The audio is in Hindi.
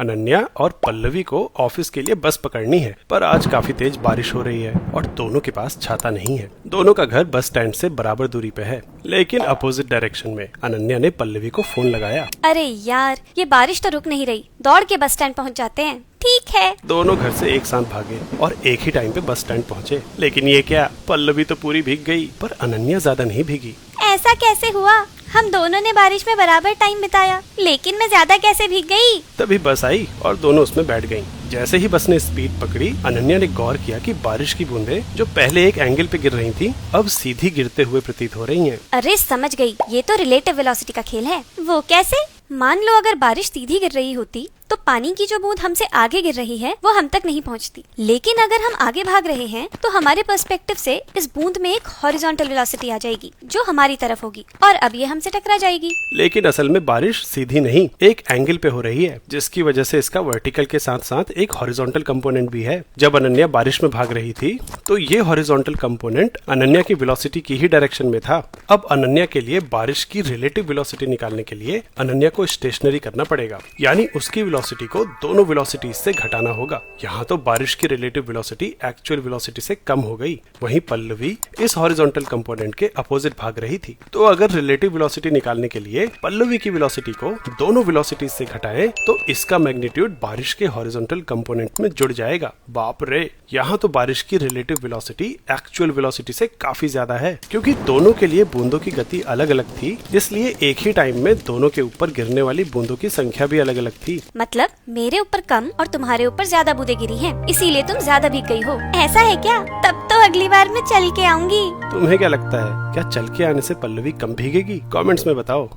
अनन्या और पल्लवी को ऑफिस के लिए बस पकड़नी है, पर आज काफी तेज बारिश हो रही है और दोनों के पास छाता नहीं है। दोनों का घर बस स्टैंड से बराबर दूरी पे है, लेकिन अपोजिट डायरेक्शन में। अनन्या ने पल्लवी को फोन लगाया। अरे यार, ये बारिश तो रुक नहीं रही, दौड़ के बस स्टैंड पहुंच जाते हैं। ठीक है। दोनों घर से एक साथ भागे और एक ही टाइम पे बस स्टैंड पहुंचे। लेकिन ये क्या, पल्लवी तो पूरी भीग गई, पर अनन्या ज्यादा नहीं भीगी। ऐसा कैसे हुआ? हम दोनों ने बारिश में बराबर टाइम बिताया, लेकिन मैं ज्यादा कैसे भीग गई? तभी बस आई और दोनों उसमें बैठ गईं। जैसे ही बस ने स्पीड पकड़ी, अनन्या ने गौर किया कि बारिश की बूंदें जो पहले एक एंगल पे गिर रही थी, अब सीधी गिरते हुए प्रतीत हो रही हैं। अरे समझ गई, ये तो रिलेटिव वेलोसिटी का खेल है। वो कैसे? मान लो अगर बारिश सीधी गिर रही होती तो पानी की जो बूंद हमसे आगे गिर रही है वो हम तक नहीं पहुंचती, लेकिन अगर हम आगे भाग रहे हैं तो हमारे पर्सपेक्टिव से इस बूंद में एक हॉरिजॉन्टल वेलोसिटी आ जाएगी जो हमारी तरफ होगी और अब ये हमसे टकरा जाएगी। लेकिन असल में बारिश सीधी नहीं, एक एंगल पे हो रही है, जिसकी वजह से इसका वर्टिकल के साथ साथ एक हॉरिजॉन्टल कंपोनेंट भी है। जब अनन्या बारिश में भाग रही थी तो ये हॉरिजॉन्टल कंपोनेंट अनन्या की वेलोसिटी की ही डायरेक्शन में था। अब अनन्या के लिए बारिश की रिलेटिव वेलोसिटी निकालने के लिए अनन्या को स्टेशनरी करना पड़ेगा, यानी उसकी वेलोसिटी को दोनों वेलोसिटी से घटाना होगा। यहाँ तो बारिश की रिलेटिव वेलोसिटी एक्चुअल वेलोसिटी से कम हो गई, वहीं पल्लवी इस हॉरिजॉन्टल कंपोनेंट के अपोजिट भाग रही थी। तो अगर रिलेटिव वेलोसिटी निकालने के लिए पल्लवी की वेलोसिटी को दोनों वेलोसिटी से घटाएं तो इसका मैग्नीट्यूड बारिश के हॉरिजॉन्टल कंपोनेंट में जुड़ जाएगा। बाप रे, यहाँ तो बारिश की रिलेटिव वेलोसिटी एक्चुअल वेलोसिटी से काफी ज्यादा है, क्योंकि दोनों के लिए बूंदों की गति अलग अलग थी, इसलिए एक ही टाइम में दोनों के ऊपर गिरने वाली बूंदों की संख्या भी अलग अलग थी। मतलब मेरे ऊपर कम और तुम्हारे ऊपर ज्यादा बूंदें गिरी हैं, इसीलिए तुम ज्यादा भीग गई हो। ऐसा है क्या? तब तो अगली बार मैं चल के आऊंगी। तुम्हें क्या लगता है, क्या चल के आने से पल्लवी कम भीगेगी? कमेंट्स में बताओ।